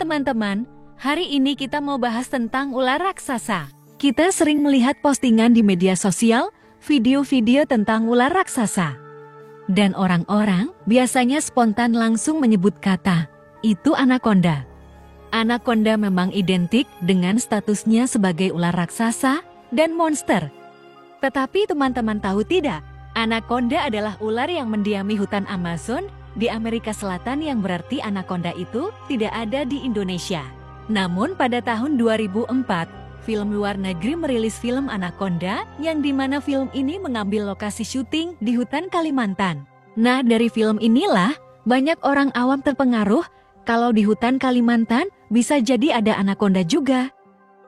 teman-teman, hari ini kita mau bahas tentang ular raksasa. Kita sering melihat postingan di media sosial, video-video tentang ular raksasa. Dan orang-orang biasanya spontan langsung menyebut kata, itu anaconda. Anaconda memang identik dengan statusnya sebagai ular raksasa dan monster. Tetapi teman-teman tahu tidak, anaconda adalah ular yang mendiami hutan Amazon di Amerika Selatan, yang berarti anaconda itu tidak ada di Indonesia. Namun pada tahun 2004, film luar negeri merilis film Anaconda, yang dimana film ini mengambil lokasi syuting di hutan Kalimantan. Nah, dari film inilah banyak orang awam terpengaruh kalau di hutan Kalimantan bisa jadi ada anaconda juga.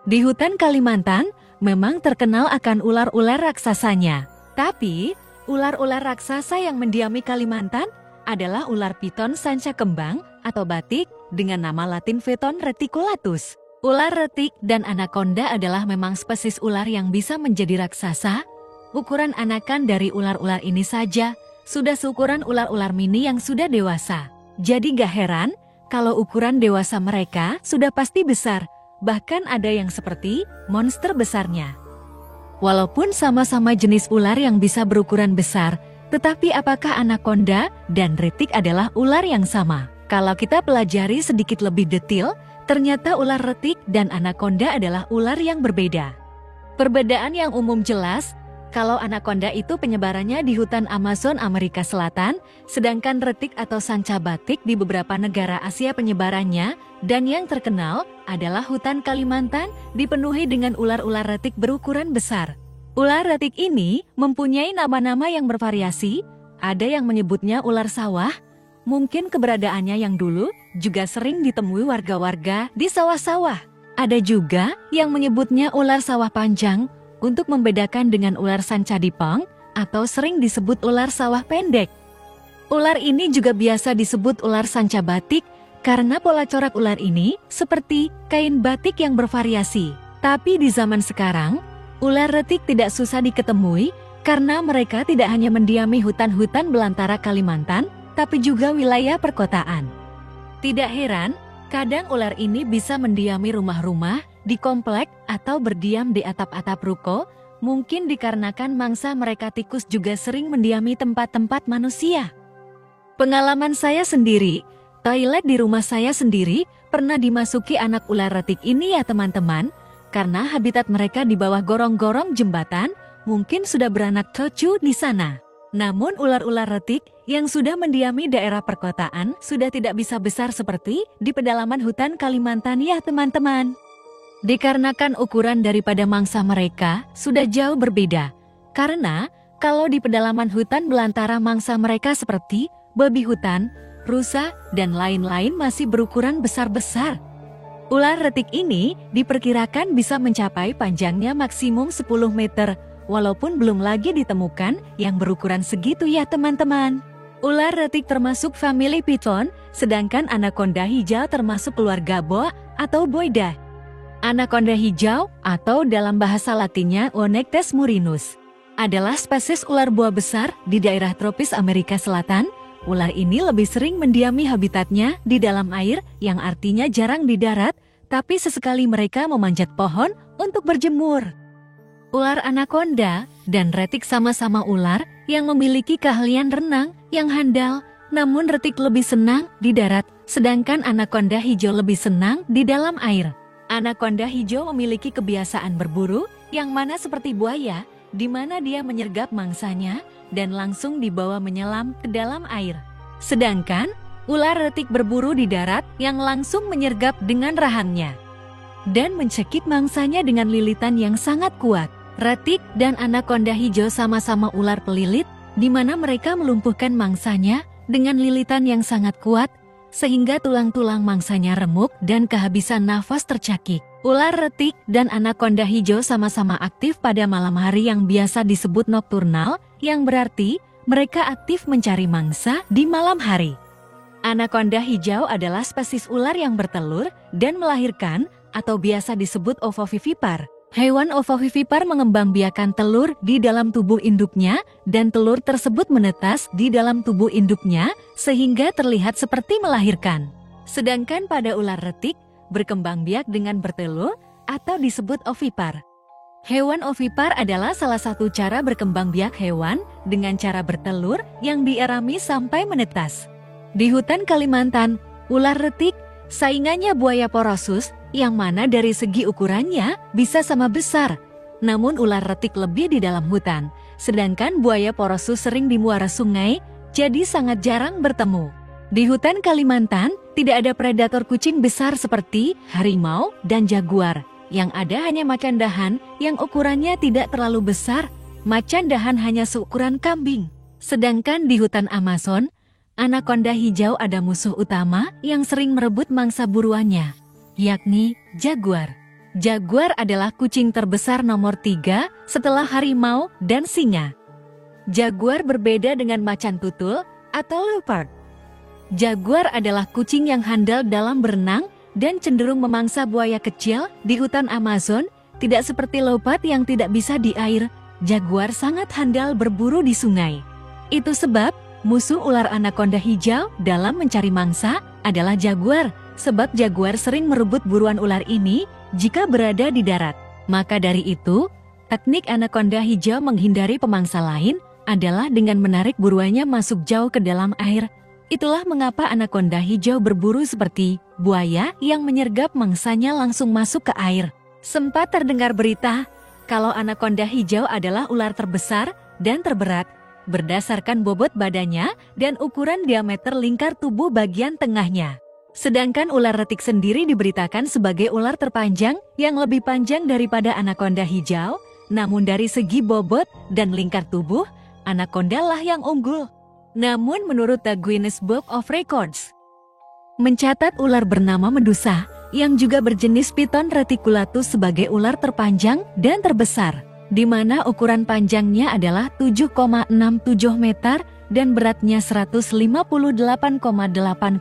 Di hutan Kalimantan memang terkenal akan ular-ular raksasanya. Tapi, ular-ular raksasa yang mendiami Kalimantan adalah ular piton sanca kembang atau batik dengan nama latin Phaeton reticulatus. Ular retik dan anaconda adalah memang spesies ular yang bisa menjadi raksasa. Ukuran anakan dari ular-ular ini saja sudah seukuran ular-ular mini yang sudah dewasa. Jadi gak heran kalau ukuran dewasa mereka sudah pasti besar, bahkan ada yang seperti monster besarnya. Walaupun sama-sama jenis ular yang bisa berukuran besar, tetapi apakah anaconda dan retik adalah ular yang sama? Kalau kita pelajari sedikit lebih detail, ternyata ular retik dan anaconda adalah ular yang berbeda. Perbedaan yang umum jelas, kalau anaconda itu penyebarannya di hutan Amazon Amerika Selatan, sedangkan retik atau sanca batik di beberapa negara Asia penyebarannya, dan yang terkenal adalah hutan Kalimantan dipenuhi dengan ular-ular retik berukuran besar. Ular retik ini mempunyai nama-nama yang bervariasi, ada yang menyebutnya ular sawah. Mungkin keberadaannya yang dulu juga sering ditemui warga-warga di sawah-sawah. Ada juga yang menyebutnya ular sawah panjang untuk membedakan dengan ular sanca dipang atau sering disebut ular sawah pendek. Ular ini juga biasa disebut ular sanca batik karena pola corak ular ini seperti kain batik yang bervariasi. Tapi di zaman sekarang, ular retik tidak susah diketemui karena mereka tidak hanya mendiami hutan-hutan belantara Kalimantan, tapi juga wilayah perkotaan. Tidak heran, kadang ular ini bisa mendiami rumah-rumah, di komplek, atau berdiam di atap-atap ruko, mungkin dikarenakan mangsa mereka tikus juga sering mendiami tempat-tempat manusia. Pengalaman saya sendiri, toilet di rumah saya sendiri pernah dimasuki anak ular retik ini ya teman-teman, karena habitat mereka di bawah gorong-gorong jembatan, mungkin sudah beranak cucu di sana. Namun ular-ular retik yang sudah mendiami daerah perkotaan sudah tidak bisa besar seperti di pedalaman hutan Kalimantan ya teman-teman. Dikarenakan ukuran daripada mangsa mereka sudah jauh berbeda. Karena kalau di pedalaman hutan belantara mangsa mereka seperti babi hutan, rusa, dan lain-lain masih berukuran besar-besar. Ular retik ini diperkirakan bisa mencapai panjangnya maksimum 10 meter. Walaupun belum lagi ditemukan yang berukuran segitu ya teman-teman. Ular retik termasuk famili piton, sedangkan anaconda hijau termasuk keluarga boa atau boidae. Anaconda hijau atau dalam bahasa latinnya Onectes murinus adalah spesies ular boa besar di daerah tropis Amerika Selatan. Ular ini lebih sering mendiami habitatnya di dalam air, yang artinya jarang di darat, tapi sesekali mereka memanjat pohon untuk berjemur. Ular anaconda dan retik sama-sama ular yang memiliki keahlian renang yang handal, namun retik lebih senang di darat, sedangkan anaconda hijau lebih senang di dalam air. Anaconda hijau memiliki kebiasaan berburu, yang mana seperti buaya, di mana dia menyergap mangsanya dan langsung dibawa menyelam ke dalam air. Sedangkan ular retik berburu di darat yang langsung menyergap dengan rahangnya dan mencekik mangsanya dengan lilitan yang sangat kuat. Retik dan anaconda hijau sama-sama ular pelilit, di mana mereka melumpuhkan mangsanya dengan lilitan yang sangat kuat, sehingga tulang-tulang mangsanya remuk dan kehabisan nafas tercakik. Ular retik dan anaconda hijau sama-sama aktif pada malam hari yang biasa disebut nokturnal, yang berarti mereka aktif mencari mangsa di malam hari. Anaconda hijau adalah spesies ular yang bertelur dan melahirkan atau biasa disebut ovovivipar. Hewan ovovivipar mengembangbiakan telur di dalam tubuh induknya dan telur tersebut menetas di dalam tubuh induknya sehingga terlihat seperti melahirkan. Sedangkan pada ular retik, berkembang biak dengan bertelur atau disebut ovipar. Hewan ovipar adalah salah satu cara berkembang biak hewan dengan cara bertelur yang diirami sampai menetas. Di hutan Kalimantan, ular retik, saingannya buaya porosus, yang mana dari segi ukurannya bisa sama besar. Namun ular retik lebih di dalam hutan, sedangkan buaya porosus sering di muara sungai, jadi sangat jarang bertemu. Di hutan Kalimantan, tidak ada predator kucing besar seperti harimau dan jaguar. Yang ada hanya macan dahan yang ukurannya tidak terlalu besar. Macan dahan hanya seukuran kambing. Sedangkan di hutan Amazon, anakonda hijau ada musuh utama yang sering merebut mangsa buruannya, yakni jaguar. Jaguar adalah kucing terbesar nomor 3 setelah harimau dan singa. Jaguar berbeda dengan macan tutul atau leopard. Jaguar adalah kucing yang handal dalam berenang dan cenderung memangsa buaya kecil di hutan Amazon, tidak seperti leopard yang tidak bisa di air. Jaguar sangat handal berburu di sungai. Itu sebab musuh ular anakonda hijau dalam mencari mangsa adalah jaguar, sebab jaguar sering merebut buruan ular ini jika berada di darat. Maka dari itu, teknik anakonda hijau menghindari pemangsa lain adalah dengan menarik buruannya masuk jauh ke dalam air. Itulah mengapa anakonda hijau berburu seperti buaya yang menyergap mangsanya langsung masuk ke air. Sempat terdengar berita kalau anakonda hijau adalah ular terbesar dan terberat berdasarkan bobot badannya dan ukuran diameter lingkar tubuh bagian tengahnya. Sedangkan ular retik sendiri diberitakan sebagai ular terpanjang yang lebih panjang daripada anakonda hijau, namun dari segi bobot dan lingkar tubuh, anakonda lah yang unggul. Namun menurut The Guinness Book of Records, mencatat ular bernama Medusa yang juga berjenis Python reticulatus sebagai ular terpanjang dan terbesar, di mana ukuran panjangnya adalah 7,67 meter dan beratnya 158,8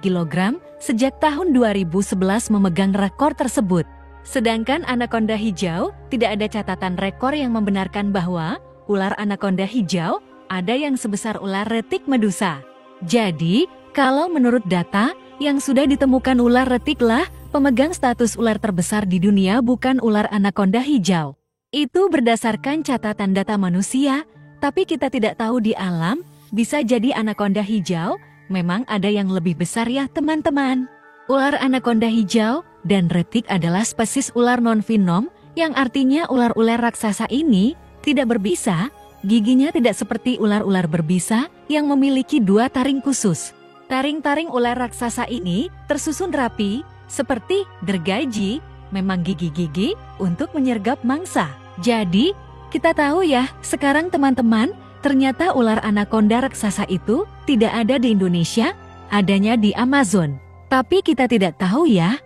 kg sejak tahun 2011 memegang rekor tersebut. Sedangkan anakonda hijau, tidak ada catatan rekor yang membenarkan bahwa ular anakonda hijau ada yang sebesar ular retik Medusa. Jadi, kalau menurut data, yang sudah ditemukan ular retiklah pemegang status ular terbesar di dunia, bukan ular anakonda hijau. Itu berdasarkan catatan data manusia, tapi kita tidak tahu di alam, bisa jadi anakonda hijau, memang ada yang lebih besar ya teman-teman. Ular anakonda hijau dan retik adalah spesies ular non-venom, yang artinya ular-ular raksasa ini tidak berbisa. Giginya tidak seperti ular-ular berbisa yang memiliki 2 taring khusus. Taring-taring ular raksasa ini tersusun rapi, seperti gergaji, memang gigi-gigi untuk menyergap mangsa. Jadi, kita tahu ya, sekarang teman-teman, ternyata ular anakonda raksasa itu tidak ada di Indonesia, adanya di Amazon. Tapi kita tidak tahu ya,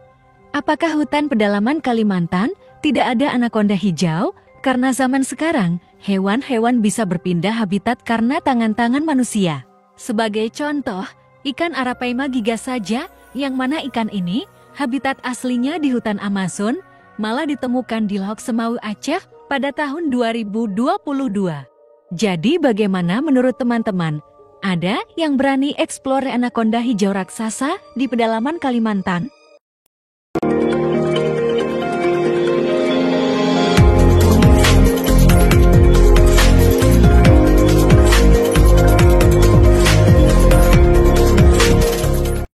apakah hutan pedalaman Kalimantan tidak ada anakonda hijau? Karena zaman sekarang, hewan-hewan bisa berpindah habitat karena tangan-tangan manusia. Sebagai contoh, ikan Arapaima giga saja, yang mana ikan ini habitat aslinya di hutan Amazon, malah ditemukan di Laut Semau Aceh pada tahun 2022. Jadi bagaimana menurut teman-teman? Ada yang berani eksplor anakonda hijau raksasa di pedalaman Kalimantan?